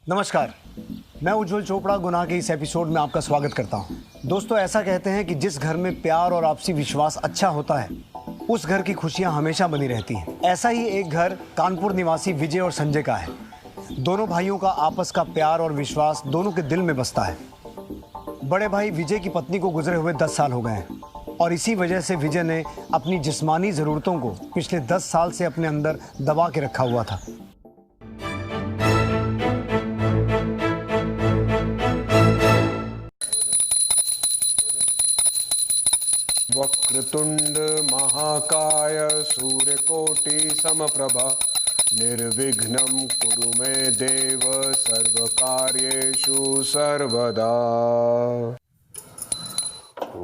नमस्कार, मैं उज्जवल चोपड़ा गुनाह के इस एपिसोड में आपका स्वागत करता हूं। दोस्तों, ऐसा कहते हैं कि जिस घर में प्यार और आपसी विश्वास अच्छा होता है उस घर की खुशियां हमेशा बनी रहती हैं। ऐसा ही एक घर कानपुर निवासी विजय और संजय का है। दोनों भाइयों का आपस का प्यार और विश्वास दोनों के दिल में बसता है। बड़े भाई विजय की पत्नी को गुजरे हुए 10 साल हो गए हैं और इसी वजह से विजय ने अपनी जिस्मानी ज़रूरतों को पिछले 10 साल से अपने अंदर दबा के रखा हुआ था। वक्रतुंड महाकाय सूर्यकोटि समप्रभा निर्विघ्नं कुरु मे देव सर्वकार्येषु सर्वदा।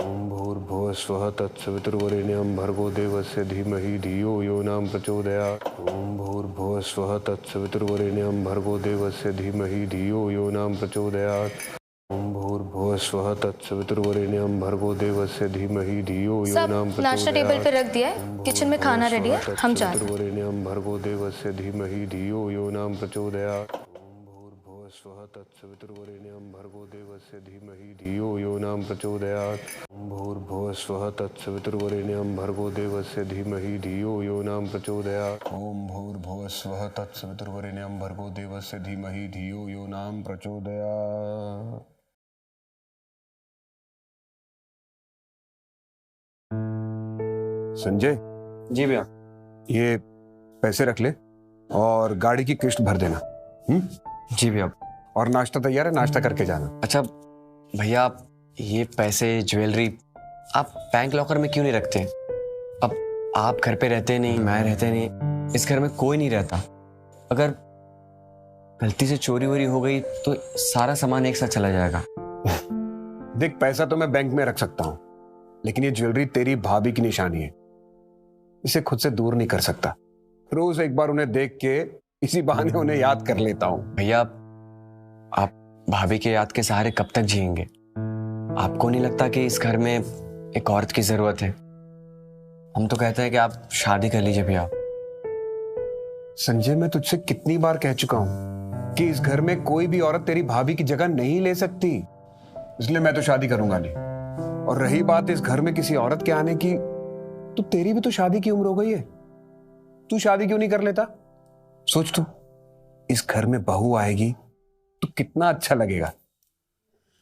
ओम भूर्भुवः स्वः तत्सवितुर्वरेण्यं भर्गो देवस्य धीमहि धियो यो न प्रचोदयात्। ओम भूर्भुवः स्वः तत्सवितुर्वरेण्यं भर्गो देवस्य धीमहि धियो यो न प्रचोदयात्। ओम भूर्भुवः स्वः तत्सवितुर्वरेण्यं भर्गो देवस्य धीमहि धियो यो न प्रचोदयात्। नाश्ता टेबल पे रख दिया है, किचन में खाना रेडी है, हम जा रहे हैं। वरेण्यं भर्गो देवस्य धीमहि धियो यो न प्रचोदयात्। ओम भूर्भुवः स्वः तत्सवितुर्वरेण्यं भर्गो देवस्य धीमहि धियो यो न प्रचोदयात्। ओम भूर्भुवः स्वः तत्सवितुर्वरेण्यं भर्गो देवस्य धीमहि धियो यो न प्रचोदयात्। ओम भूर्भुवः स्वः तत्सवितुर्वरेण्यं भर्गो देवस्य धीमहि धियो यो न प्रचोदयात्। संजय जी भैया। ये पैसे रख ले और गाड़ी की किस्त भर देना। जी भैया। और नाश्ता तैयार है, नाश्ता करके जाना। अच्छा भैया, ये पैसे ज्वेलरी आप बैंक लॉकर में क्यों नहीं रखते? अब आप घर पे रहते नहीं, मैं रहते नहीं, इस घर में कोई नहीं रहता। अगर गलती से चोरी वोरी हो गई तो सारा सामान एक साथ चला जाएगा। देख, पैसा तो मैं बैंक में रख सकता हूँ, लेकिन ये ज्वेलरी तेरी भाभी की निशानी है, इसे खुद से दूर नहीं कर सकता। रोज एक बार उन्हें देख के इसी बहाने उन्हें याद कर लेता हूँ। भैया, आप भाभी के याद के सहारे कब तक जिएंगे? आपको नहीं लगता कि इस घर में एक औरत की जरूरत है? हम तो कहते हैं कि आप शादी कर लीजिए भैया। संजय, मैं तुझसे कितनी बार कह चुका हूं कि इस घर में कोई भी औरत तेरी भाभी की जगह नहीं ले सकती, इसलिए मैं तो शादी करूंगा नहीं। और रही बात इस घर में किसी औरत के आने की, तो तेरी भी तो शादी की उम्र हो गई है, तू शादी क्यों नहीं कर लेता? सोच तू, इस घर में बहू आएगी तो कितना अच्छा लगेगा।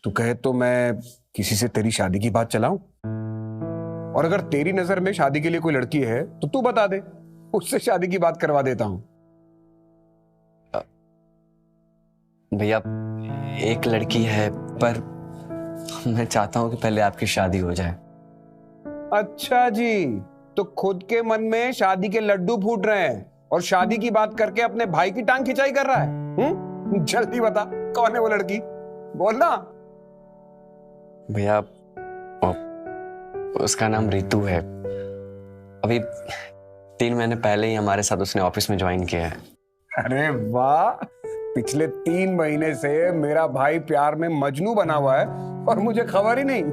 तू कहे तो मैं किसी से तेरी शादी की बात चलाऊं, और अगर तेरी नजर में शादी के लिए कोई लड़की है तो तू बता दे, उससे शादी की बात करवा देता हूं। भैया, एक लड़की है, पर मैं चाहता हूं कि पहले आपकी शादी हो जाए। अच्छा जी, तो खुद के मन में शादी के लड्डू फूट रहे हैं और शादी की बात करके अपने भाई की टांग खिंचाई कर रहा है। जल्दी बता, कौन है वो लड़की, बोलना। भैया, उसका नाम रितु है। अभी 3 महीने पहले ही हमारे साथ उसने ऑफिस में ज्वाइन किया है। अरे वाह, पिछले 3 महीने से मेरा भाई प्यार में मजनू बना हुआ है और मुझे खबर ही नहीं।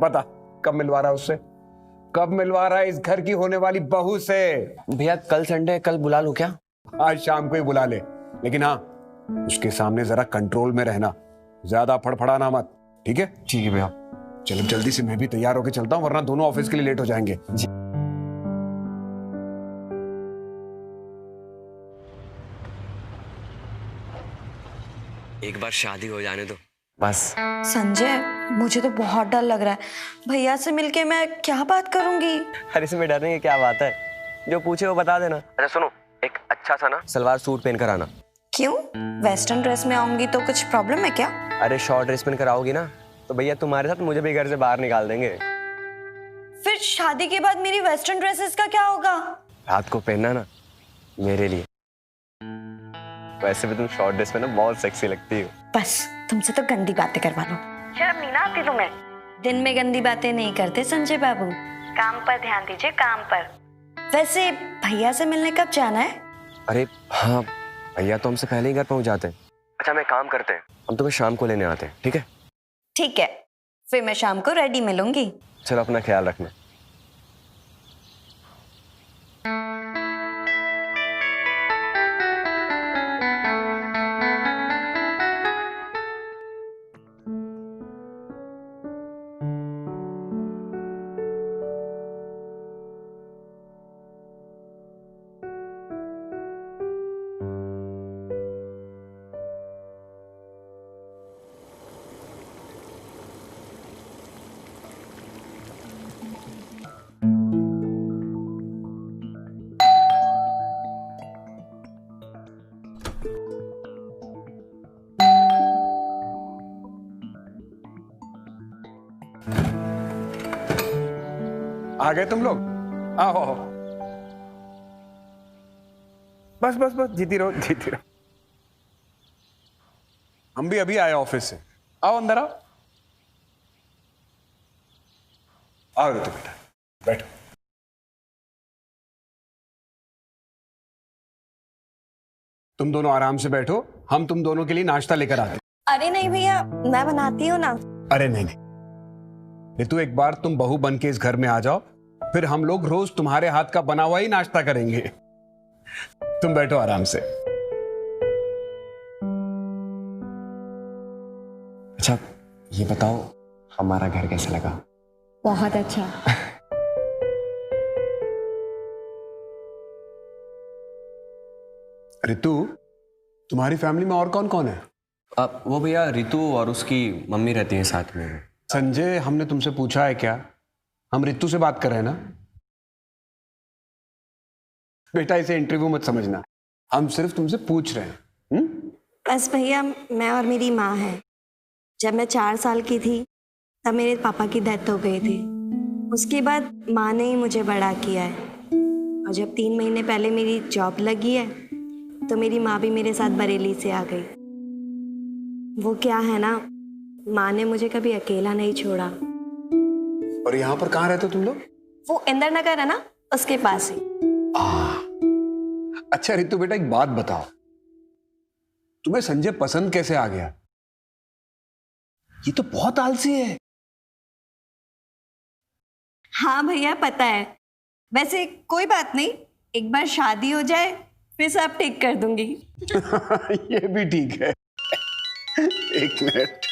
बता, कब मिलवा रहा है उससे? कब मिलवा रहा है इस घर की होने वाली बहू से? भैया, कल संडे, कल बुला लूं क्या? आज शाम को ही बुला ले, लेकिन हाँ, उसके सामने जरा कंट्रोल में रहना, ज्यादा फड़फड़ाना मत, ठीक है? ठीक है भैया। चलो जल्दी से, मैं भी तैयार होके चलता हूँ, वरना दोनों ऑफिस के लिए लेट हो जाएंगे। जी। एक बार शादी हो जाने दो बस। संजय, मुझे तो बहुत डर लग रहा है। भैया से मिलके मैं क्या बात करूंगी? अरे इसमें डरने की क्या बात है, जो पूछे वो बता देना। अच्छा सुनो, एक अच्छा सा ना सलवार सूट पहन कर आना। क्यों? वेस्टर्न ड्रेस में आऊंगी तो कुछ प्रॉब्लम है क्या? अरे शॉर्ट ड्रेस पहन कर आओगी ना तो भैया तुम्हारे साथ मुझे भी घर से बाहर निकाल देंगे। फिर शादी के बाद मेरी वेस्टर्न ड्रेसेस का क्या होगा? रात को पहनना ना मेरे लिए। वैसे भी तुम शॉर्ट ड्रेस में ना बहुत सेक्सी लगती हो। बस तुमसे तो गंदी बातें करवा लो। शर्म नहीं ना आती तुम्हें? दिन में गंदी बातें नहीं करते संजय बाबू, काम पर ध्यान दीजिए, काम पर। वैसे भैया से मिलने कब जाना है? अरे हाँ, भैया तो हमसे पहले ही घर पहुंच जाते हैं। अच्छा, मैं काम करते हैं, हम तुम्हें शाम को लेने आते हैं, ठीक है? ठीक है, फिर मैं शाम को रेडी मिलूंगी। चलो, अपना ख्याल रखना। आ गए तुम लोग? आओ आओ। बस बस बस, जीती रहो जीती रहो। हम भी अभी आए ऑफिस से। आओ अंदर आओ। आओ ऋतु बेटा, बैठो। तुम दोनों आराम से बैठो, हम तुम दोनों के लिए नाश्ता लेकर आते हैं। अरे नहीं भैया, मैं बनाती हूँ ना। अरे नहीं नहीं ऋतु, एक बार तुम बहू बन के इस घर में आ जाओ, फिर हम लोग रोज तुम्हारे हाथ का बना हुआ ही नाश्ता करेंगे। तुम बैठो आराम से। अच्छा ये बताओ, हमारा घर कैसा लगा? बहुत अच्छा। ऋतु, तुम्हारी फैमिली में और कौन कौन है? वो भैया रितु और उसकी मम्मी रहती हैं साथ में। संजय, हमने तुमसे पूछा है क्या? हम ऋतु से बात कर रहे हैं ना? बेटा इसे इंटरव्यू मत समझना, हम सिर्फ तुमसे पूछ रहे हैं। बस भैया, मैं और मेरी माँ है। जब मैं 4 साल की थी तब मेरे पापा की डेथ हो गई थी। उसके बाद माँ ने ही मुझे बड़ा किया है, और जब 3 महीने पहले मेरी जॉब लगी है तो मेरी माँ भी मेरे साथ बरेली से आ गई। वो क्या है ना, माँ ने मुझे कभी अकेला नहीं छोड़ा। और यहाँ पर कहाँ रहते हो तुम लोग? वो इंदिरा नगर है ना, उसके पास ही। अच्छा ऋतु बेटा, एक बात बताओ, तुम्हें संजय पसंद कैसे आ गया? ये तो बहुत आलसी है। हाँ भैया, पता है। वैसे कोई बात नहीं, एक बार शादी हो जाए फिर सब ठीक कर दूंगी। ये भी ठीक है। एक मिनट,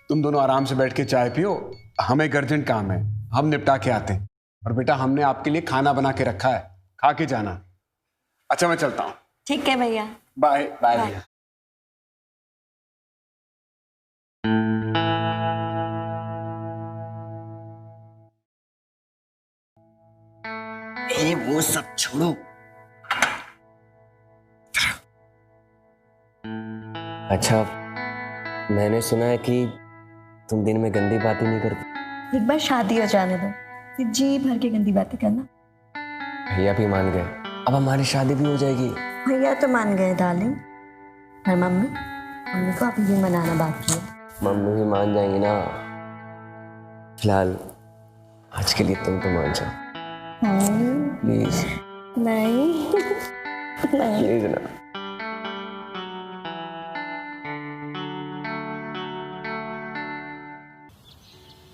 तुम दोनों आराम से बैठ के चाय पियो, हमें एक अर्जेंट काम है, हम निपटा के आते हैं। और बेटा हमने आपके लिए खाना बना के रखा है, खा के जाना। अच्छा मैं चलता हूँ। ठीक है भैया, बाय बाय बाय। भैया। वो सब छोड़ो। अच्छा, मैंने सुना है कि तुम दिन में गंदी बातें नहीं करती। एक बार शादी हो जाने दो, फिर जी भर के गंदी बातें करना। भैया भी मान गए, अब हमारी शादी भी हो जाएगी। भैया तो मान गए डार्लिंग, और मम्मी को अभी भी मनाना बाकी है। मम्मी भी मान जाएंगी ना। फिलहाल आज के लिए तुम तो मान जाओ प्लीज। नहीं प्लीज ना।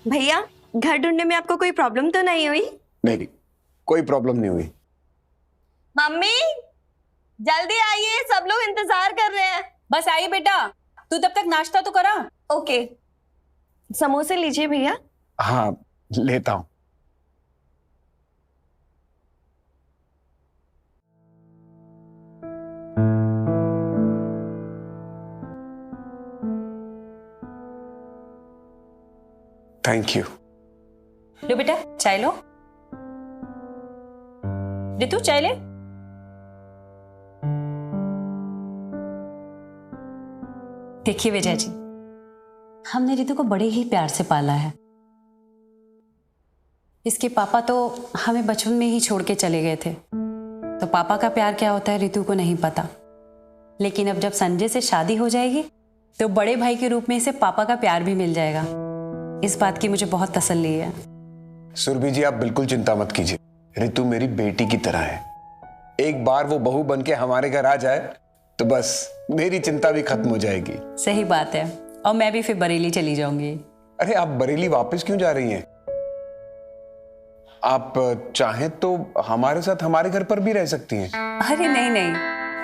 भैया, घर ढूंढने में आपको कोई प्रॉब्लम तो नहीं हुई? नहीं, कोई प्रॉब्लम नहीं हुई। मम्मी जल्दी आइए, सब लोग इंतजार कर रहे हैं। बस आई बेटा, तू तब तक नाश्ता तो करा। ओके, समोसे लीजिए भैया। हाँ लेता हूं। Thank you. लो बेटा चाय लो। रितु चाय ले। देखिए विजय जी, हमने रितु को बड़े ही प्यार से पाला है। इसके पापा तो हमें बचपन में ही छोड़ के चले गए थे, तो पापा का प्यार क्या होता है रितु को नहीं पता। लेकिन अब जब संजय से शादी हो जाएगी तो बड़े भाई के रूप में इसे पापा का प्यार भी मिल जाएगा। इस बात की मुझे बहुत तसल्ली है। सुरभि जी आप बिल्कुल चिंता मत कीजिए, रितु मेरी बेटी की तरह है। एक बार वो बहू बन के हमारे घर आ जाए तो बस मेरी चिंता भी खत्म हो जाएगी। सही बात है, और मैं भी फिर बरेली चली जाऊंगी। अरे आप बरेली वापस क्यों जा रही हैं? आप चाहें तो हमारे साथ हमारे घर पर भी रह सकती हैं। अरे नहीं नहीं,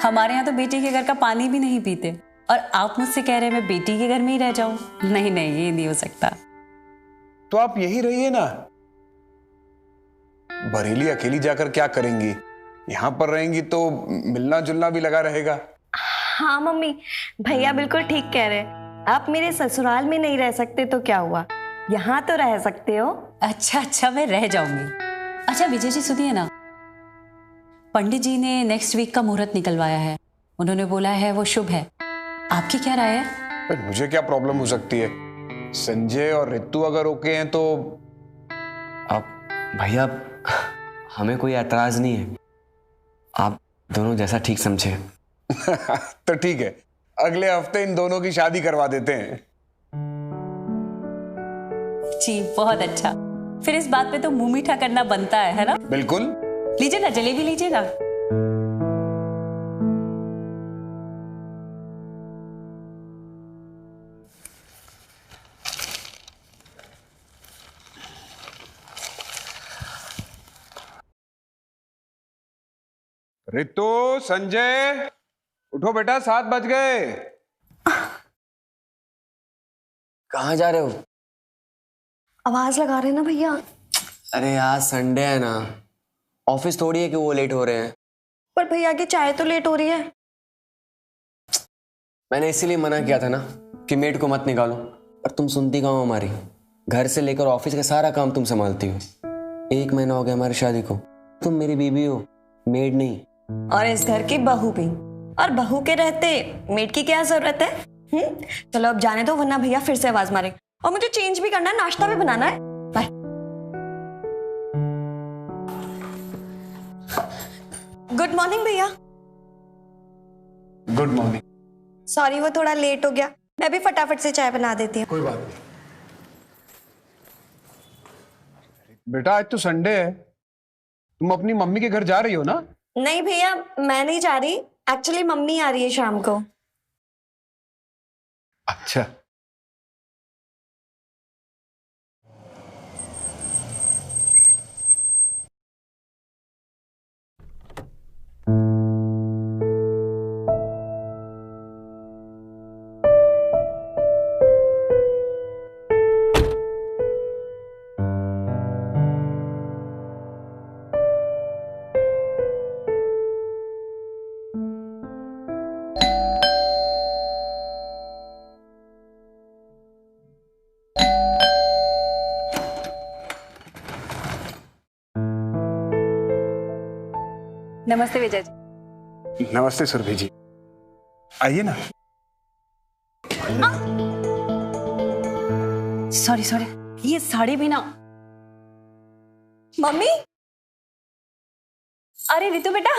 हमारे यहाँ तो बेटी के घर का पानी भी नहीं पीते, और आप मुझसे कह रहे हैं मैं बेटी के घर में ही रह जाऊं? नहीं नहीं, ये नहीं हो सकता। तो आप यही रहिए ना। बरेली अकेली जाकर क्या करेंगी? यहां पर रहेंगी तो मिलना जुलना भी लगा रहेगा। हाँ मम्मी, भैया बिल्कुल ठीक कह रहे हैं। आप मेरे ससुराल में नहीं रह सकते तो क्या हुआ, यहाँ तो रह सकते हो। अच्छा अच्छा, मैं रह जाऊंगी। अच्छा विजय जी सुनिए ना, पंडित जी ने नेक्स्ट वीक का मुहूर्त निकलवाया है। उन्होंने बोला है वो शुभ है। आपकी क्या राय है? मुझे क्या प्रॉब्लम हो सकती है? संजय और रितु अगर ओके हैं तो अब भैया हमें कोई एतराज नहीं है, आप दोनों जैसा ठीक समझे। तो ठीक है, अगले हफ्ते इन दोनों की शादी करवा देते हैं। जी बहुत अच्छा, फिर इस बात पे तो मुंह मीठा करना बनता है ना? बिल्कुल। लीजिए ना, जलेबी लीजिए ना। रितु, संजय, उठो बेटा, 7 बज गए। कहाँ जा रहे हो? आवाज लगा रहे हैं ना भैया। अरे आज संडे है ना, ऑफिस थोड़ी है कि वो लेट हो रहे हैं। पर भैया की चाय तो लेट हो रही है। मैंने इसीलिए मना किया था ना कि मेड को मत निकालो, पर तुम सुनती कहाँ हो हमारी। घर से लेकर ऑफिस का सारा काम तुम संभालती हो। 1 महीना हो गया हमारी शादी को, तुम मेरी बीवी हो, मेड नहीं। और इस घर की बहू भी, और बहू के रहते मेड की क्या जरूरत है? चलो अब जाने दो, वरना भैया फिर से आवाज मारेंगे। और मुझे चेंज भी करना है, नाश्ता भी बनाना है। बाय। गुड मॉर्निंग भैया। Good morning. सॉरी वो थोड़ा लेट हो गया, मैं भी फटाफट से चाय बना देती हूँ। कोई बात नहीं बेटा, आज तो संडे है, तुम अपनी मम्मी के घर जा रही हो ना? नहीं भैया, मैं नहीं जा रही, एक्चुअली मम्मी आ रही है शाम को। अच्छा। नमस्ते विजय जी। नमस्ते सुरभि जी, आइए ना। सॉरी सॉरी, ये साड़ी भी ना। मम्मी, अरे रितु बेटा,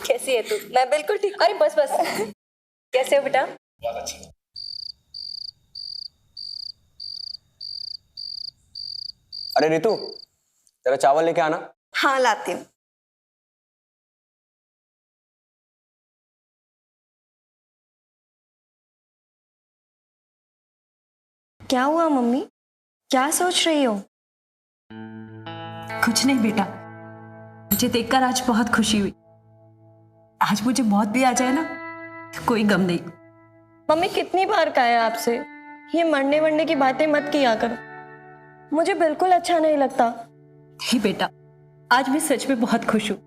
कैसी है तू? मैं बिल्कुल ठीक। अरे बस बस, कैसे हो बेटा? अरे रितु, जरा चावल लेके आना। हाँ लाती हूँ। क्या हुआ मम्मी, क्या सोच रही हो? कुछ नहीं बेटा, मुझे देखकर आज बहुत खुशी हुई। आज मुझे मौत भी आ जाए ना तो कोई गम नहीं। मम्मी कितनी बार कहा है आपसे, ये मरने वरने की बातें मत किया करो, मुझे बिल्कुल अच्छा नहीं लगता। ही बेटा, आज मैं सच में बहुत खुश हूँ।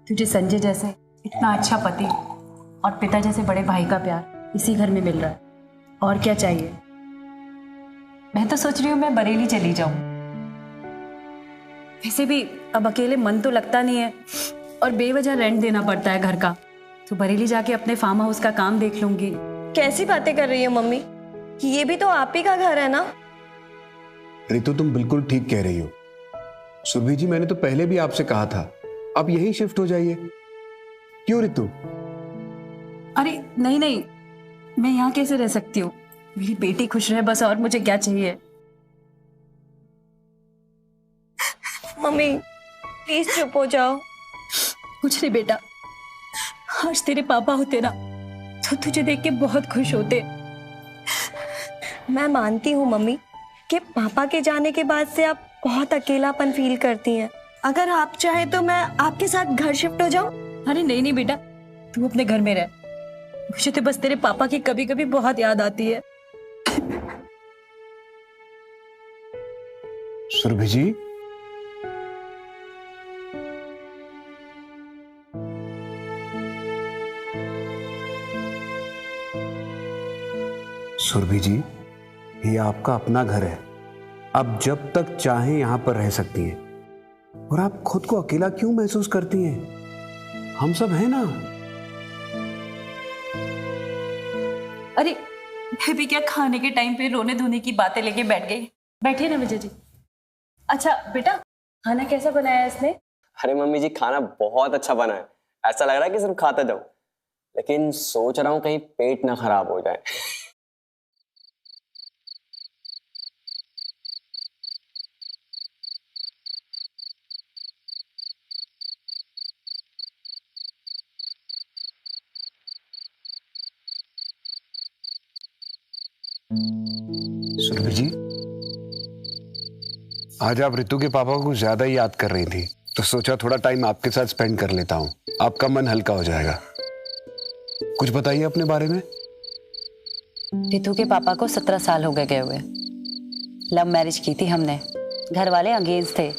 तुझे संजय जैसे इतना अच्छा पति और पिता जैसे बड़े भाई का प्यार इसी घर में मिल रहा है, और क्या चाहिए। मैं तो सोच रही हूँ मैं बरेली चली जाऊं। वैसे भी अब अकेले मन तो लगता नहीं है, और बेवजह रेंट देना पड़ता है घर का, तो बरेली जाके अपने फार्म हाउस का काम देख लूंगी। कैसी बातें कर रही हो मम्मी, ये भी तो आप ही का घर है ना। रितु, तुम बिल्कुल ठीक कह रही हो। सुरभि जी, मैंने तो पहले भी आपसे कहा था, आप यहीं शिफ्ट हो जाइए। क्यों रितु? अरे नहीं नहीं, मैं यहाँ कैसे रह सकती हूँ? मेरी बेटी खुश रहे बस, और मुझे क्या चाहिए। मम्मी प्लीज चुप हो जाओ। कुछ नहीं बेटा, आज तेरे पापा होते ना तो तुझे देख के बहुत खुश होते। मैं मानती हूँ मम्मी कि पापा के जाने के बाद से आप बहुत अकेलापन फील करती हैं। अगर आप चाहे तो मैं आपके साथ घर शिफ्ट हो जाऊं। अरे नहीं नहीं बेटा, तू अपने घर में रह। मुझे तो बस तेरे पापा की कभी कभी बहुत याद आती है। सुरभि जी, सुरभि जी, ये आपका अपना घर है, आप जब तक चाहें यहां पर रह सकती हैं। और आप खुद को अकेला क्यों महसूस करती हैं? हम सब हैं ना। अरे मैं भी क्या खाने के टाइम पे रोने धोने की बातें लेके बैठ गई। बैठिए ना विजय जी। अच्छा बेटा, खाना कैसा बनाया है इसने? अरे मम्मी जी, खाना बहुत अच्छा बना है। ऐसा लग रहा है कि सिर्फ खाता जाऊं, लेकिन सोच रहा हूँ कहीं पेट ना खराब हो जाए। सुरभि जी, आज आप रितु के पापा को ज्यादा ही याद कर रही थी, तो सोचा थोड़ा टाइम आपके साथ स्पेंड कर लेता हूँ, आपका मन हल्का हो जाएगा। कुछ बताइए अपने बारे में। रितु के पापा को 17 साल हो गए हुए। लव मैरिज की थी हमने, घर वाले अगेंस्ट थे,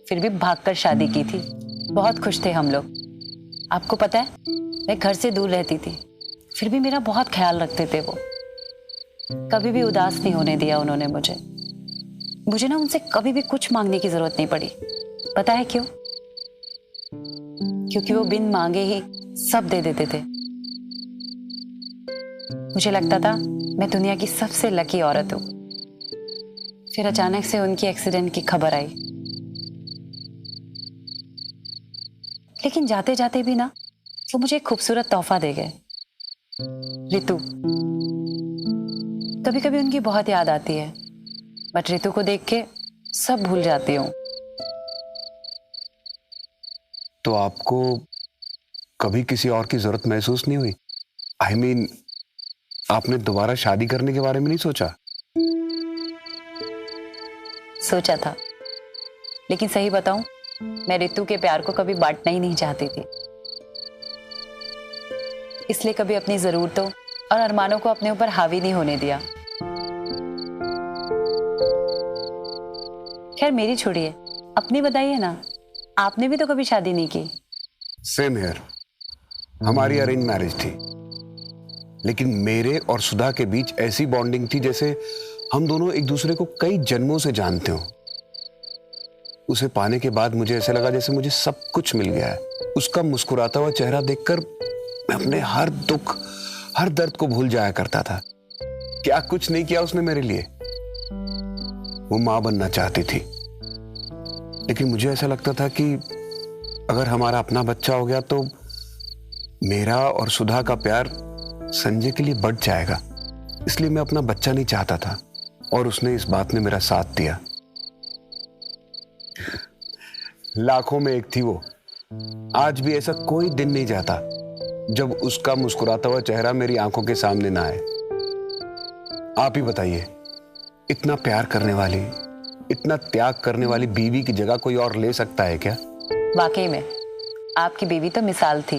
फिर भी भागकर शादी की थी। बहुत खुश थे हम लोग। आपको पता है, मैं घर से दूर रहती थी, फिर भी मेरा बहुत ख्याल रखते थे वो। कभी भी उदास नहीं होने दिया उन्होंने मुझे ना उनसे कभी भी कुछ मांगने की जरूरत नहीं पड़ी। पता है क्यों? क्योंकि वो बिन मांगे ही सब दे देते थे। मुझे लगता था मैं दुनिया की सबसे लकी औरत हूं। फिर अचानक से उनकी एक्सीडेंट की खबर आई, लेकिन जाते जाते भी ना वो मुझे एक खूबसूरत तोहफा दे गए, रितु। कभी कभी उनकी बहुत याद आती है, बट रितु को देख के सब भूल जाती हूँ। तो आपको कभी किसी और की जरूरत महसूस नहीं हुई? आई मीन, आपने दोबारा शादी करने के बारे में नहीं सोचा? सोचा था, लेकिन सही बताऊं, मैं रितु के प्यार को कभी बांटना ही नहीं चाहती थी। इसलिए कभी अपनी जरूरतों और अरमानों को अपने ऊपर हावी नहीं होने दिया। खैर मेरी छोड़िए, अपनी बताइए ना, आपने भी तो कभी शादी नहीं की। Same here. हमारी अरेंज मैरिज थी, लेकिन मेरे और सुधा के बीच ऐसी बॉन्डिंग थी जैसे हम दोनों एक दूसरे को कई जन्मों से जानते हो। उसे पाने के बाद मुझे ऐसा लगा जैसे मुझे सब कुछ मिल गया है। उसका मुस्कुराता हुआ चेहरा देखकर मैं अपने हर दुख, हर दर्द को भूल जाया करता था। क्या कुछ नहीं किया उसने मेरे लिए। वो मां बनना चाहती थी, लेकिन मुझे ऐसा लगता था कि अगर हमारा अपना बच्चा हो गया तो मेरा और सुधा का प्यार संजय के लिए बढ़ जाएगा। इसलिए मैं अपना बच्चा नहीं चाहता था, और उसने इस बात में मेरा साथ दिया। लाखों में एक थी वो। आज भी ऐसा कोई दिन नहीं जाता जब उसका मुस्कुराता हुआ चेहरा मेरी आंखों के सामने ना आए। आप ही बताइए, इतना प्यार करने वाली, इतना त्याग करने वाली बीवी की जगह कोई और ले सकता है क्या? वाकई में आपकी बीवी तो मिसाल थी,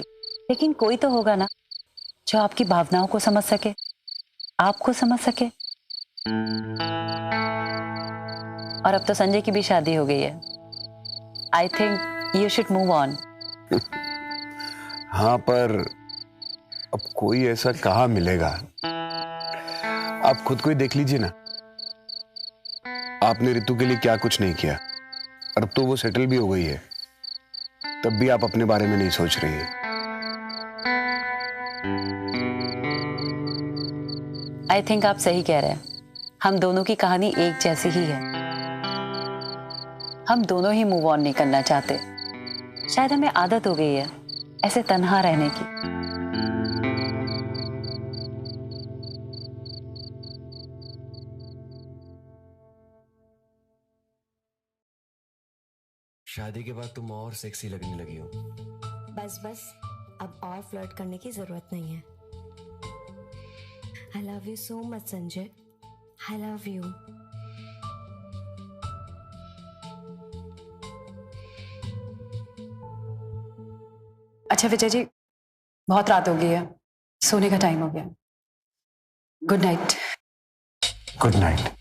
लेकिन कोई तो होगा ना जो आपकी भावनाओं को समझ सके, आपको समझ सके। और अब तो संजय की भी शादी हो गई है। I think you should move on. हाँ, पर अब कोई ऐसा कहाँ मिलेगा? आप खुद को ही देख लीजिए ना। आपने रितु के लिए क्या कुछ नहीं किया, और अब तो वो सेटल भी हो गई है, तब भी आप अपने बारे में नहीं सोच रही है। आई थिंक आप सही कह रहे हैं। हम दोनों की कहानी एक जैसी ही है। हम दोनों ही मूव ऑन नहीं करना चाहते। शायद हमें आदत हो गई है ऐसे तन्हा रहने की। शादी के बाद तुम और सेक्सी लगने लगी हो। बस बस, अब और फ्लर्ट करने की जरूरत नहीं है। I love you so much Sanjay, I love you. अच्छा विजय जी, बहुत रात हो गई है, सोने का टाइम हो गया। Good night. Good night.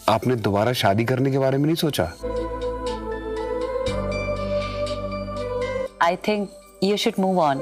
आपने दोबारा शादी करने के बारे में नहीं सोचा? I think you should move on.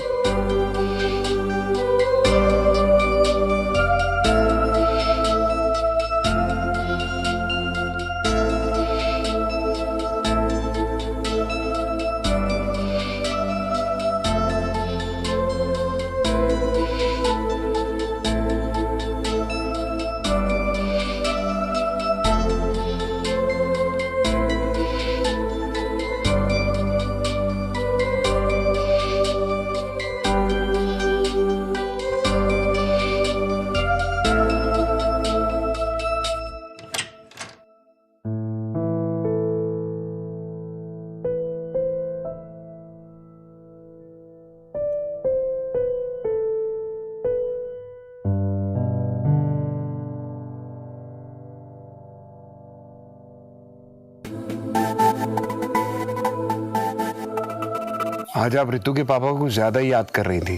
आज आप रितु के पापा को ज्यादा ही याद कर रही थी,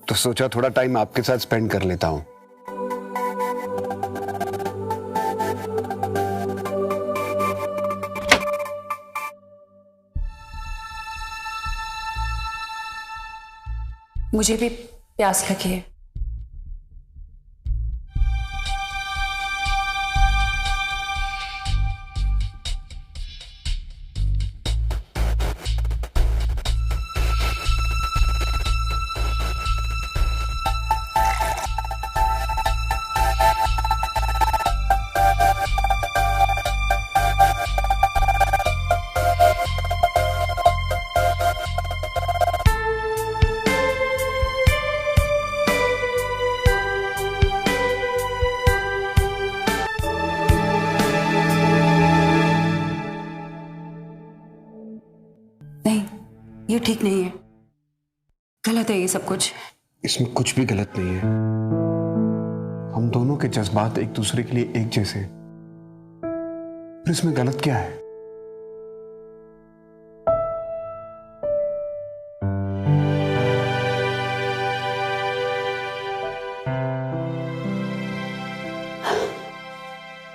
तो सोचा थोड़ा टाइम आपके साथ स्पेंड कर लेता हूं। मुझे भी प्यास लगी है। नहीं, ये ठीक नहीं है, गलत है ये सब कुछ। इसमें कुछ भी गलत नहीं है। हम दोनों के जज्बात एक दूसरे के लिए एक जैसे हैं। फिर इसमें गलत क्या है?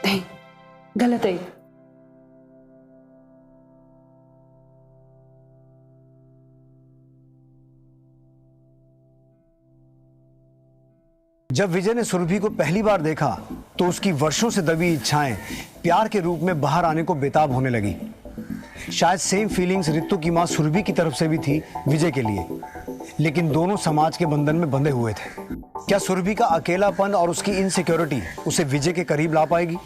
नहीं, गलत है ये। जब विजय ने सुरभि को पहली बार देखा तो उसकी वर्षों से दबी इच्छाएं प्यार के रूप में बाहर आने को बेताब होने लगी। शायद सेम फीलिंग्स रितु की मां सुरभि की तरफ से भी थी विजय के लिए, लेकिन दोनों समाज के बंधन में बंधे हुए थे। क्या सुरभि का अकेलापन और उसकी इनसिक्योरिटी उसे विजय के करीब ला पाएगी,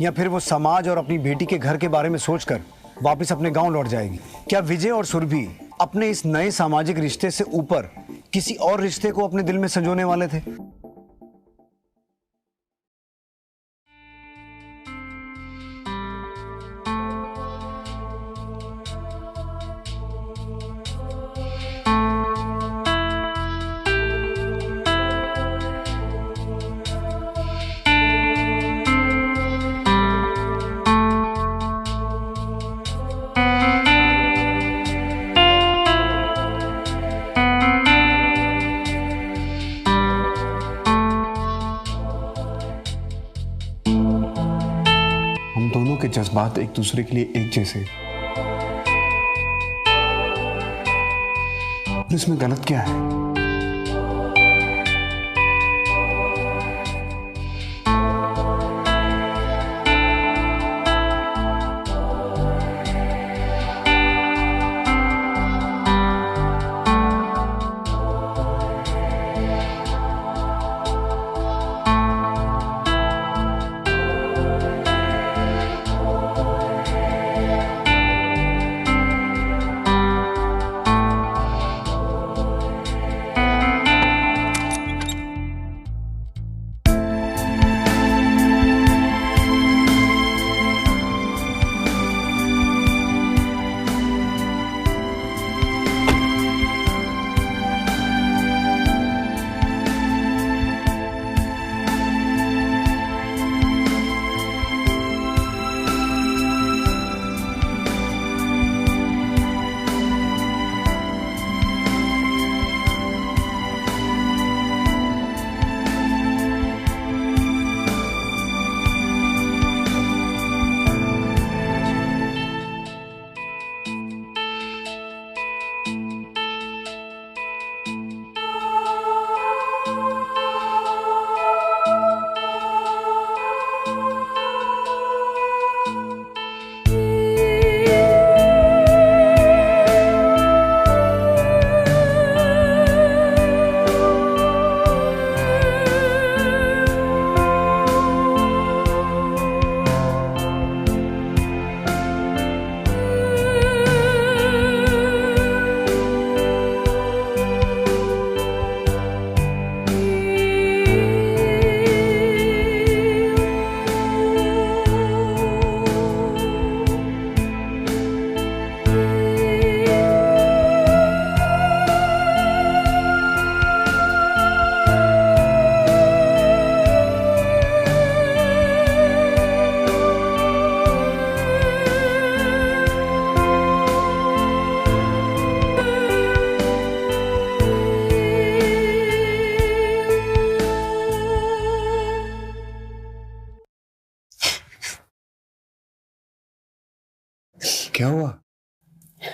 या फिर वो समाज और अपनी बेटी के घर के बारे में सोचकर वापस अपने गांव लौट जाएगी? क्या विजय और सुरभि अपने इस नए सामाजिक रिश्ते से ऊपर किसी और रिश्ते को अपने दिल में संजोने वाले थे? हम दोनों के जज्बात एक दूसरे के लिए एक जैसे हैं। फिर इसमें गलत क्या है?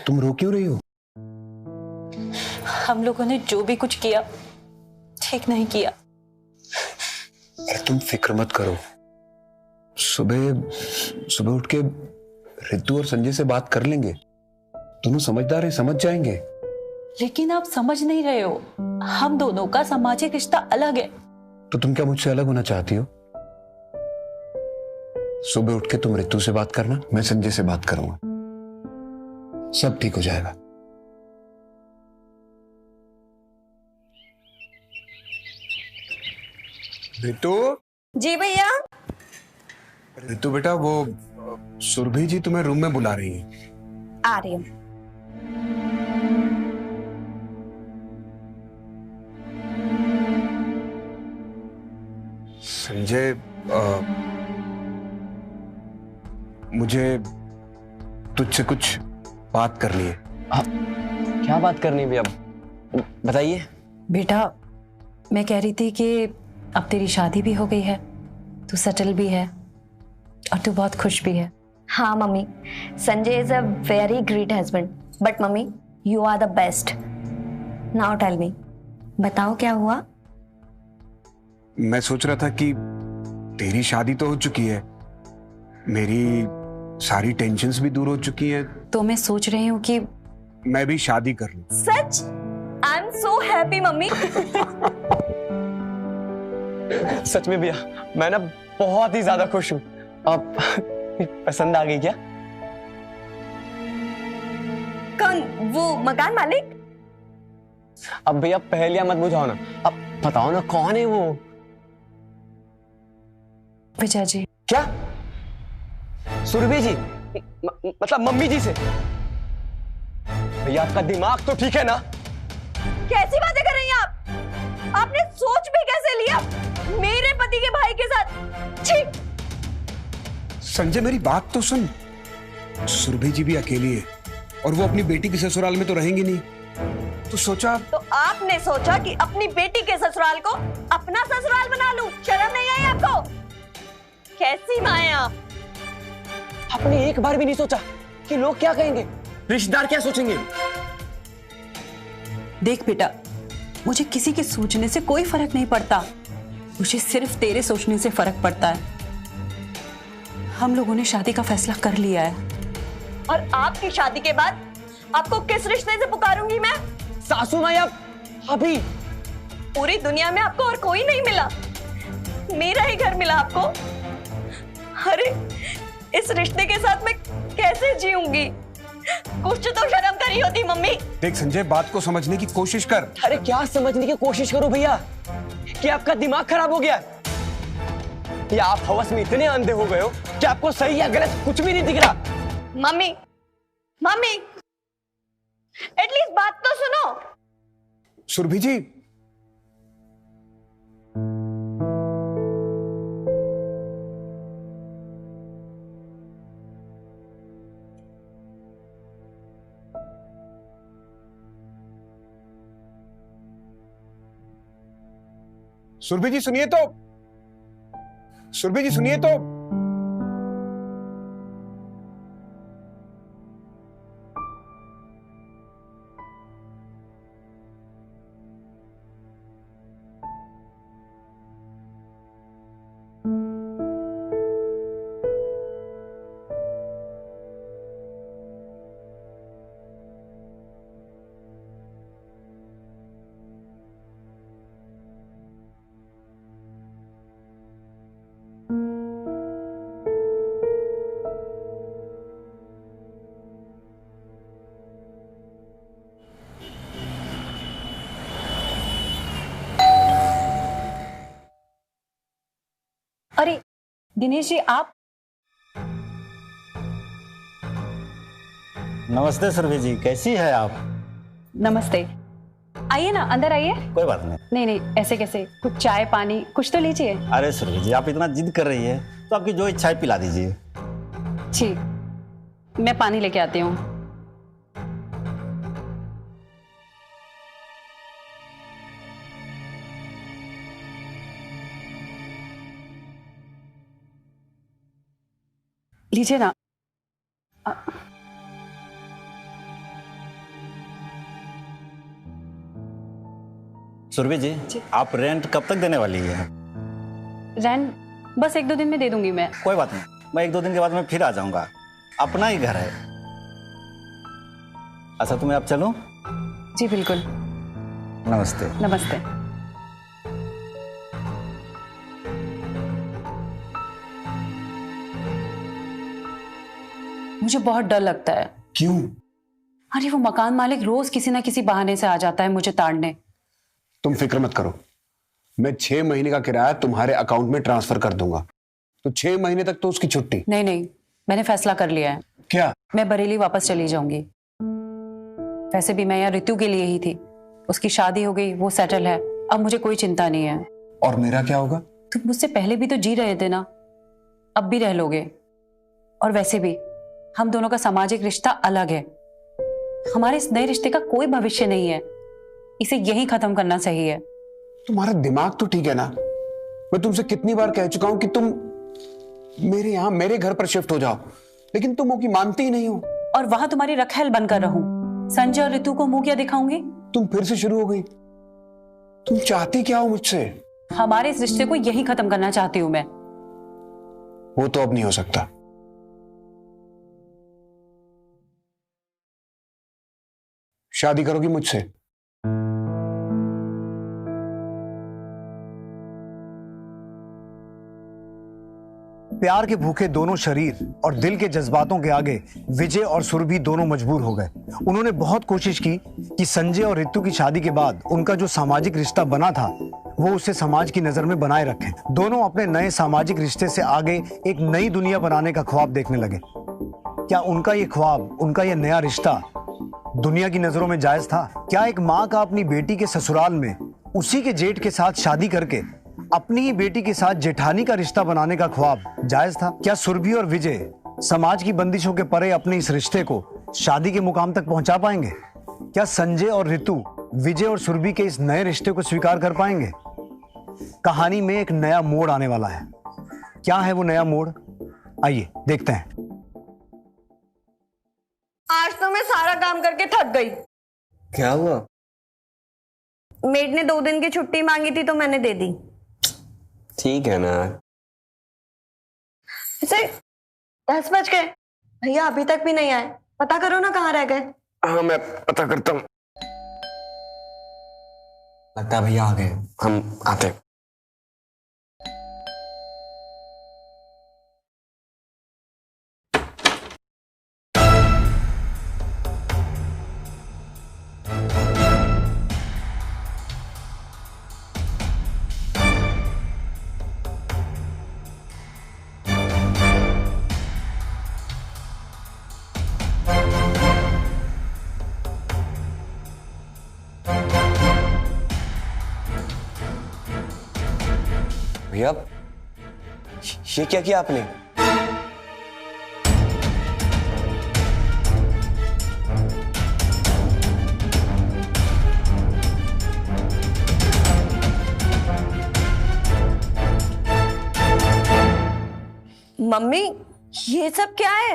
तुम रो क्यों रही हो? हम लोगों ने जो भी कुछ किया ठीक नहीं किया। अरे तुम फिक्र मत करो, सुबह सुबह उठ के रितु और संजय से बात कर लेंगे। दोनों समझदार है, समझ जाएंगे। लेकिन आप समझ नहीं रहे हो, हम दोनों का सामाजिक रिश्ता अलग है। तो तुम क्या मुझसे अलग होना चाहती हो? सुबह उठ के तुम रितु से बात करना, मैं संजय से बात करूंगा, सब ठीक हो जाएगा। रितु, जी भैया। रितु बेटा, वो सुरभि जी तुम्हें रूम में बुला रही है। आ रही हूँ। संजय, मुझे तुझसे कुछ बात करनी है। क्या बात करनी है भैया, बताइए। बेटा, मैं कह रही थी कि अब तेरी शादी भी हो गई है, तू सेटल भी है और तू बहुत खुश भी है। हाँ mummy, Sanjay is a very great husband, but mummy you are the best. Now tell me, बताओ क्या हुआ? मैं सोच रहा था कि तेरी शादी तो हो चुकी है, मेरी सारी टेंशन्स भी दूर हो चुकी हैं, तो मैं सोच रही हूँ कि मैं भी शादी कर लूं। सच? I am so happy mummy. सच में भैया, मैं ना बहुत ही ज्यादा खुश हूँ। अब पसंद आ गई क्या? कौन? वो मकान मालिक? अब भैया पहेलियां मत बुझाओ ना, अब बताओ ना कौन है वो? विजय जी। क्या? सुरभि जी? मतलब मम्मी जी से? भैया आपका दिमाग तो ठीक है ना? कैसी बातें कर रही हैं आप? आपने सोच भी कैसे लिया मेरे पति के भाई के साथ? छी! संजय, मेरी बात तो सुन। सुरभि जी भी अकेली है और वो अपनी बेटी के ससुराल में तो रहेंगी नहीं, तो सोचा। तो आपने सोचा कि अपनी बेटी के ससुराल को अपना ससुराल बना लूं? शर्म नहीं आई आपको? कैसी माँ हैं आप? आपने एक बार भी नहीं सोचा कि लोग क्या कहेंगे, रिश्तेदार क्या सोचेंगे? देख बेटा, मुझे किसी के सोचने से कोई फर्क नहीं पड़ता, मुझे सिर्फ तेरे सोचने से फर्क पड़ता है। हम लोगों ने शादी का फैसला कर लिया है। और आपकी शादी के बाद आपको किस रिश्ते से पुकारूंगी मैं? सासू माँ या अभी? पूरी दुनिया में आपको और कोई नहीं मिला, मेरा ही घर मिला आपको। अरे इस रिश्ते के साथ मैं कैसे जीऊंगी? कुछ तो शर्म करी होती मम्मी। देख संजय, बात को समझने की कोशिश कर। अरे क्या समझने की कोशिश करो भैया, कि आपका दिमाग खराब हो गया है? या आप हवस में इतने अंधे हो गए हो कि आपको सही या गलत कुछ भी नहीं दिख रहा? मम्मी, मम्मी, एटलीस्ट बात तो सुनो। सुरभि जी, सुरभि जी सुनिए तो, सुरभि जी सुनिए तो। अरे दिनेश जी, आप? नमस्ते सुरभि जी, कैसी है आप? नमस्ते, आइए ना, अंदर आइए। कोई बात नहीं। नहीं नहीं, ऐसे कैसे, कुछ चाय पानी कुछ तो लीजिए। अरे सुरभि जी, आप इतना जिद कर रही है तो आपकी जो इच्छा है पिला दीजिए। ठीक, मैं पानी लेके आती हूँ। लीजिए ना। सुरभि जी, आप रेंट कब तक देने वाली है? रेंट बस 1-2 दिन में दे दूंगी मैं। कोई बात नहीं, मैं 1-2 दिन के बाद मैं फिर आ जाऊंगा। अपना ही घर है। अच्छा, तो मैं अब चलूं? जी बिल्कुल। नमस्ते। नमस्ते। मुझे बहुत डर लगता है। क्यों? अरे वो मकान मालिक रोज किसी ना किसी बहाने से आ जाता है मुझे ताड़ने। तुम फिक्र मत करो, मैं 6 महीने का किराया तुम्हारे अकाउंट में ट्रांसफर कर दूंगा, तो 6 महीने तक तो उसकी छुट्टी। नहीं नहीं, मैंने फैसला कर लिया है। क्या? मैं बरेली वापस चली जाऊंगी। वैसे भी मैं यहाँ ऋतु के लिए ही थी। उसकी शादी हो गई, वो सेटल है, अब मुझे कोई चिंता नहीं है। और मेरा क्या होगा? तुम मुझसे पहले भी तो जी रहे थे ना, अब भी रह लोगे। और वैसे भी हम दोनों का सामाजिक रिश्ता अलग है। हमारे इस नए रिश्ते का कोई भविष्य नहीं है, इसे यहीं खत्म करना सही है। तुम्हारा दिमाग तो ठीक है ना? मैं तुमसे कितनी बार कह चुका हूं कि तुम मेरे यहाँ मेरे घर पर शिफ्ट हो जाओ, लेकिन तुम वो की मानती ही नहीं हो। और वहां तुम्हारी रखेल बनकर रहूं, संजय और ऋतु को मुंह क्या दिखाऊंगी? तुम फिर से शुरू हो गई। तुम चाहती क्या हो मुझसे? हमारे इस रिश्ते को यहीं खत्म करना चाहती हूं मैं। वो तो अब नहीं हो सकता। शादी करोगी मुझसे? प्यार के भूखे दोनों शरीर और दिल के जज्बातों के आगे विजय और सुरभि दोनों मजबूर हो गए। उन्होंने बहुत कोशिश की कि संजय और ऋतु की शादी के बाद उनका जो सामाजिक रिश्ता बना था वो उसे समाज की नजर में बनाए रखें। दोनों अपने नए सामाजिक रिश्ते से आगे एक नई दुनिया बनाने का ख्वाब देखने लगे। क्या उनका ये ख्वाब, उनका ये नया रिश्ता दुनिया की नजरों में जायज था? क्या एक माँ का अपनी बेटी के ससुराल में उसी के जेठ के साथ शादी करके अपनी ही बेटी के साथ जेठानी का रिश्ता बनाने का ख्वाब जायज था? क्या सुरभि और विजय समाज की बंदिशों के परे अपने इस रिश्ते को शादी के मुकाम तक पहुंचा पाएंगे? क्या संजय और ऋतु विजय और सुरभि के इस नए रिश्ते को स्वीकार कर पाएंगे? कहानी में एक नया मोड़ आने वाला है। क्या है वो नया मोड़? आइए देखते हैं। आज तो मैं सारा काम करके थक गई। क्या हुआ? मेड ने 2 दिन की छुट्टी मांगी थी तो मैंने दे दी। ठीक है ना। इसे 10 बज गए, भैया अभी तक भी नहीं आए। पता करो ना कहाँ रह गए। हाँ, मैं पता करता हूँ। लगता है भैया आ गए, हम आते हैं। भैया ये क्या किया आपने? मम्मी ये सब क्या है?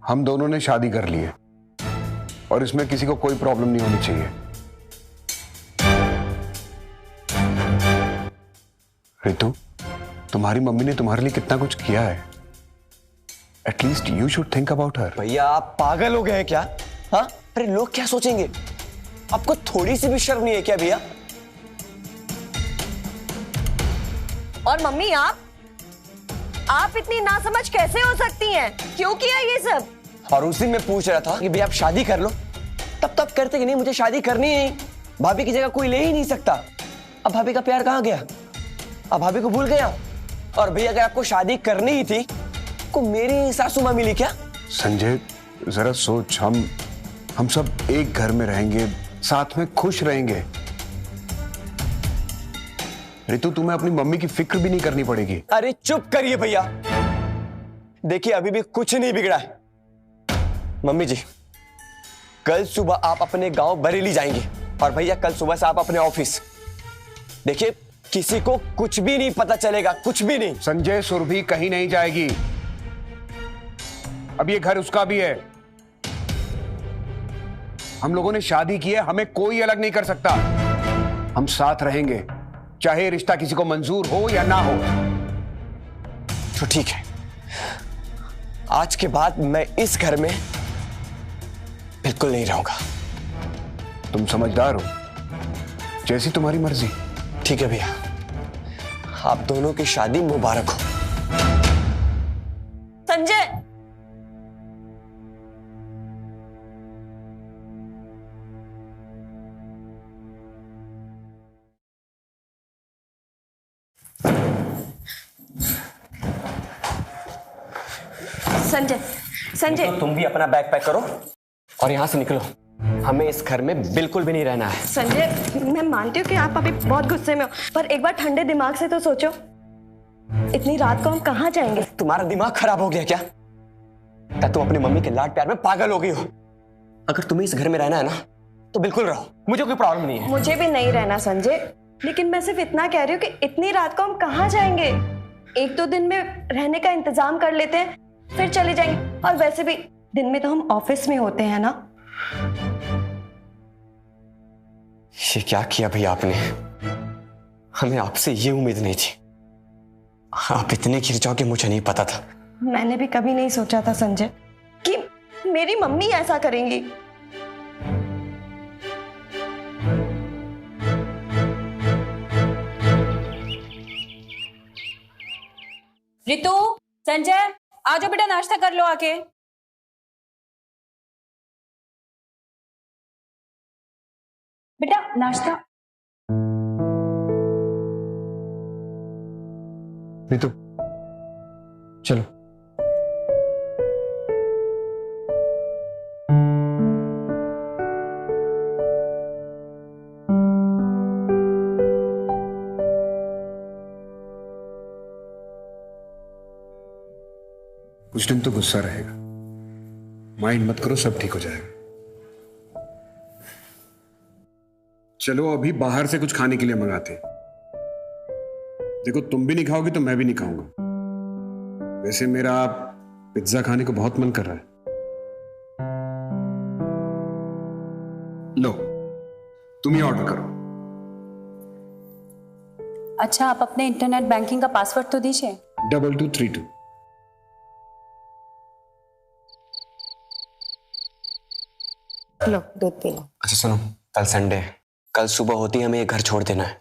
हम दोनों ने शादी कर ली है और इसमें किसी को कोई प्रॉब्लम नहीं होनी चाहिए। ऋतु, तुम्हारी मम्मी ने तुम्हारे लिए कितना कुछ किया है। At least you should think about her. भैया आप पागल हो गए हैं क्या? हाँ, अरे लोग क्या सोचेंगे? आपको थोड़ी सी भी शर्म नहीं है क्या भैया? और मम्मी आप इतनी नासमझ कैसे हो सकती हैं? क्यों किया ये सब? और उसी में पूछ रहा था कि भैया आप शादी कर लो, तब करते कि नहीं मुझे शादी करनी है। भाभी की जगह कोई ले ही नहीं सकता। अब भाभी का प्यार कहाँ गया? अब भाभी को भूल गया? और भैया अगर आपको शादी करनी ही थी को मेरी सासू माँ मिली क्या? संजय जरा सोच, हम सब एक घर में रहेंगे, साथ में खुश रहेंगे। ऋतु, तुम्हें अपनी मम्मी की फिक्र भी नहीं करनी पड़ेगी। अरे चुप करिए भैया, देखिए अभी भी कुछ नहीं बिगड़ा है। मम्मी जी, कल सुबह आप अपने गांव बरेली जाएंगे और भैया कल सुबह से आप अपने ऑफिस। देखिए किसी को कुछ भी नहीं पता चलेगा, कुछ भी नहीं। संजय, सुरभि कहीं नहीं जाएगी। अब ये घर उसका भी है। हम लोगों ने शादी की है, हमें कोई अलग नहीं कर सकता। हम साथ रहेंगे, चाहे रिश्ता किसी को मंजूर हो या ना हो। तो ठीक है, आज के बाद मैं इस घर में बिल्कुल नहीं रहूंगा। तुम समझदार हो, जैसी तुम्हारी मर्जी। ठीक है भैया, आप दोनों की शादी मुबारक हो। संजय, संजय, संजय, तो तुम भी अपना बैग पैक करो और यहां से निकलो। हमें इस घर में बिल्कुल भी नहीं रहना है। संजय, मैं मानती हूँ कि आप अभी बहुत गुस्से में हो, पर एक बार ठंडे दिमाग से तो सोचो, इतनी रात को हम कहाँ जाएंगे? तुम्हारा दिमाग खराब हो गया क्या? क्या तुम अपनी मम्मी के लाड प्यार में पागल हो गई हो? अगर तुम्हें इस घर में रहना है ना, तो बिल्कुल रहो, मुझे कोई प्रॉब्लम नहीं है। मुझे भी नहीं रहना संजय, लेकिन मैं सिर्फ इतना कह रही हूँ कि इतनी रात को हम कहाँ जाएंगे? एक दो दिन में रहने का इंतजाम कर लेते हैं, फिर चले जाएंगे। और वैसे भी दिन में तो हम ऑफिस में होते हैं ना। ये क्या किया भैया आपने? हमें आपसे ये उम्मीद नहीं थी। आप इतने गिर जाओगे मुझे नहीं पता था। मैंने भी कभी नहीं सोचा था संजय कि मेरी मम्मी ऐसा करेंगी। रितु, संजय, आ जाओ बेटा, नाश्ता कर लो आके। बेटा नाश्ता। रितु, चलो। कुछ दिन तो गुस्सा रहेगा, माइंड मत करो, सब ठीक हो जाएगा। चलो अभी बाहर से कुछ खाने के लिए मंगाते हैं। देखो, तुम भी नहीं खाओगी तो मैं भी नहीं खाऊंगा। वैसे मेरा पिज्जा खाने को बहुत मन कर रहा है। लो, तुम ही ऑर्डर करो। अच्छा, आप अपने इंटरनेट बैंकिंग का पासवर्ड तो दीजिए। 2232। लो, दूध पी लो। अच्छा सुनो, कल संडे है, कल सुबह होती हमें ये घर छोड़ देना है।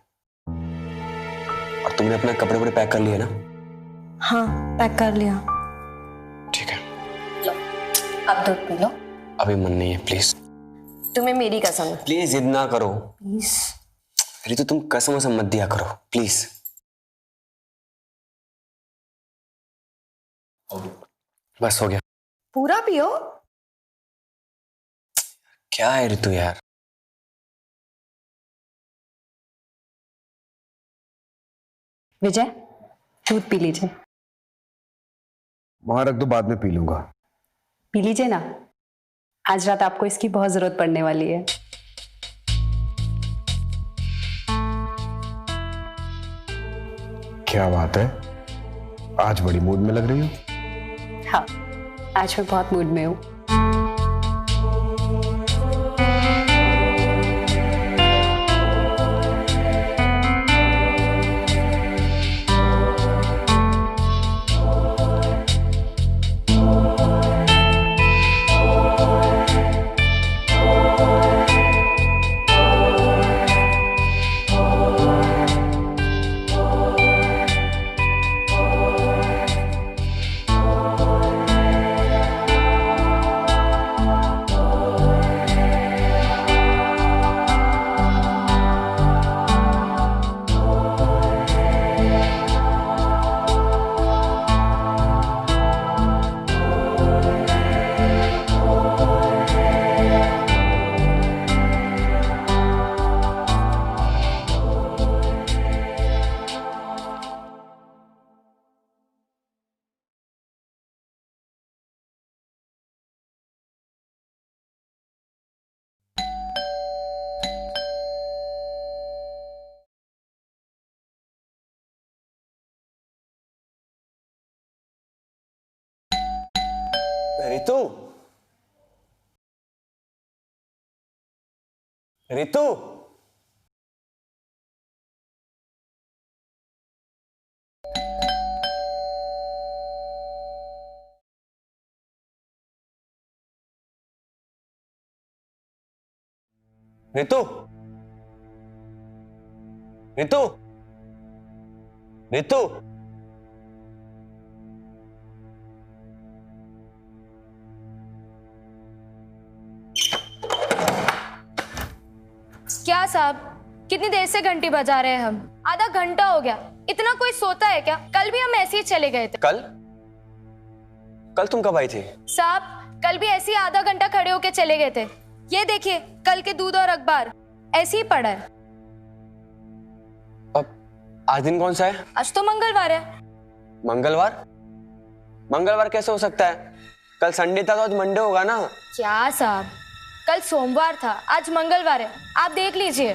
और तुमने अपना कपड़े वपड़े पैक कर लिए ना? हाँ, पैक कर लिया। ठीक है। लो, अब दूध पी लो। अभी मन नहीं है, प्लीज। तुम्हें मेरी कसम है। प्लीज जिद ना करो। प्लीज। रितु, तुम कसम वसम मत दिया करो प्लीज। बस हो गया। पूरा पियो। क्या है रितु यार? विजय, दूध पी लीजिए। वहां रख दो, बाद में पी लूंगा। पी लीजिए ना, आज रात आपको इसकी बहुत जरूरत पड़ने वाली है। क्या बात है, आज बड़ी मूड में लग रही हो। हाँ, आज मैं बहुत मूड में हूँ। रितु, रितु, रितु, रितु, रितु। क्या साहब, कितनी देर से घंटी बजा रहे हैं हम? आधा घंटा हो गया। इतना कोई सोता है क्या? कल भी हम ऐसे ही चले गए थे। कल कल तुम कब आई थी? साहब, कल भी ऐसे ही आधा घंटा खड़े होके चले गए थे। ये देखिए, कल के दूध और अखबार ऐसे ही पड़ा है। अब आज दिन कौन सा है? आज तो मंगलवार है। मंगलवार? मंगलवार कैसे हो सकता है? कल संडे था तो आज मंडे होगा ना। क्या साहब, कल सोमवार था, आज मंगलवार है। आप देख लीजिए।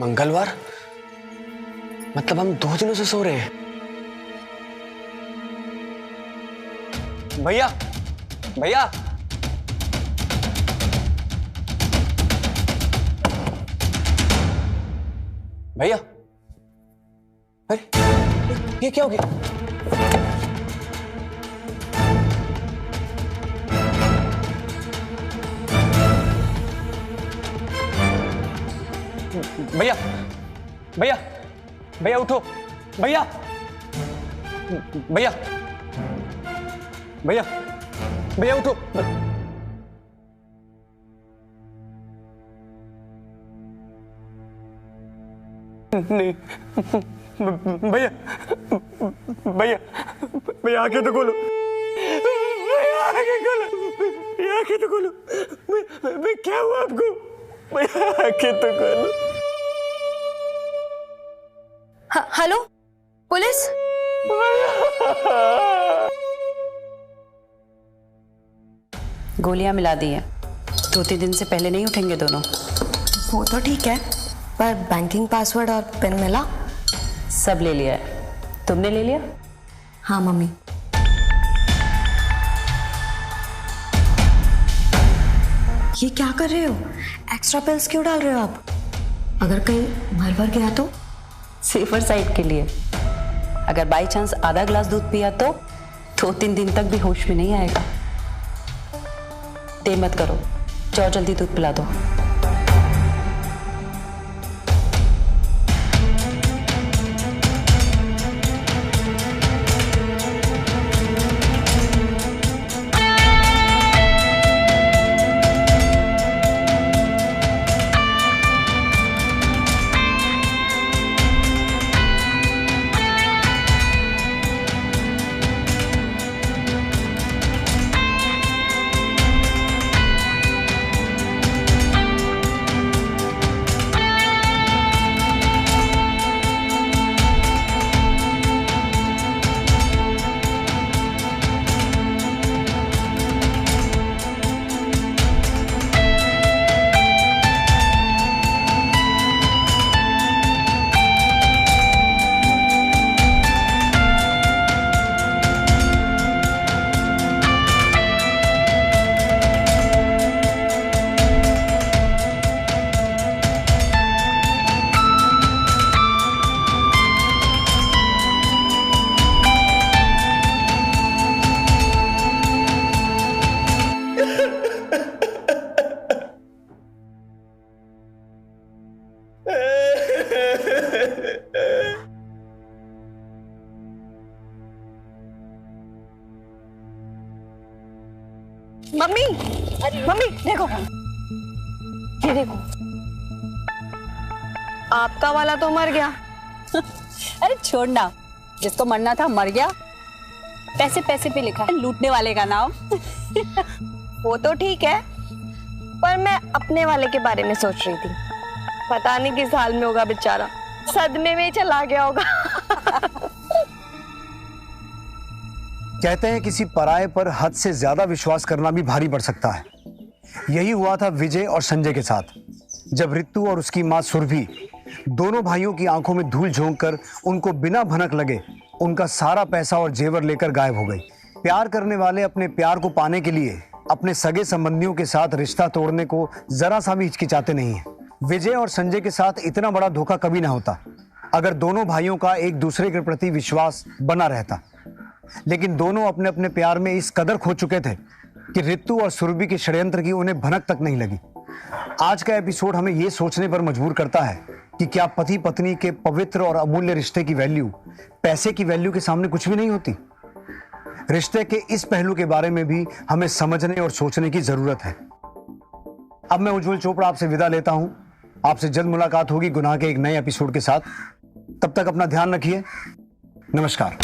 मंगलवार? मतलब हम 2 दिनों से सो रहे हैं। भैया, भैया, भैया, अरे ये क्या हो गया? भैया, भैया, भैया उठो, भैया, भैया, भैया, भैया उठो। नहीं, भैया, भैया, भैया आंखें तो खोलो, भैया आंखें खोलो, भैया आंखें तो खोलो। मैं क्या हुआ आपको? भैया आंखें तो खोलो। Hello, police? गोलियां मिला दी है। 2-3 दिन से पहले नहीं उठेंगे दोनों। वो तो ठीक है, पर बैंकिंग पासवर्ड और पिन मिला? सब ले लिया है। तुमने ले लिया? हाँ मम्मी। ये क्या कर रहे हो? एक्स्ट्रा पिल्स क्यों डाल रहे हो आप? अगर कहीं मर वर गया तो? सेफर साइड के लिए। अगर बाई चांस आधा ग्लास दूध पिया तो 2-3 दिन तक भी होश में नहीं आएगा। देर मत करो, जाओ जल्दी दूध पिला दो। मम्मी, मम्मी देखो, ये देखो, आपका वाला तो मर गया। अरे छोड़ना, जिसको मरना था मर गया। पैसे पैसे पे लिखा है लूटने वाले का नाम। वो तो ठीक है, पर मैं अपने वाले के बारे में सोच रही थी। पता नहीं किस हाल में होगा बेचारा, सदमे में ही चला गया होगा। कहते हैं किसी पराये पर हद से ज्यादा विश्वास करना भी भारी पड़ सकता है। यही हुआ था विजय और संजय के साथ, जब रितु और उसकी मां सुरभि दोनों भाइयों की आंखों में धूल झोंक कर उनको बिना भनक लगे उनका सारा पैसा और जेवर लेकर गायब हो गई। प्यार करने वाले अपने प्यार को पाने के लिए अपने सगे संबंधियों के साथ रिश्ता तोड़ने को जरा सा भी हिचकिचाते नहीं है। विजय और संजय के साथ इतना बड़ा धोखा कभी ना होता अगर दोनों भाइयों का एक दूसरे के प्रति विश्वास बना रहता। लेकिन दोनों अपने अपने प्यार में इस कदर खो चुके थे कि रितु और सुरभि के षड्यंत्र की उन्हें भनक तक नहीं लगी। आज का एपिसोड हमें यह सोचने पर मजबूर करता है कि क्या पति पत्नी के पवित्र और अमूल्य रिश्ते की वैल्यू पैसे की वैल्यू के सामने कुछ भी नहीं होती। रिश्ते के इस पहलू के बारे में भी हमें समझने और सोचने की जरूरत है। अब मैं उज्जवल चोपड़ा आपसे विदा लेता हूं। आपसे जल्द मुलाकात होगी गुनाह के एक नए एपिसोड के साथ। तब तक अपना ध्यान रखिए। नमस्कार।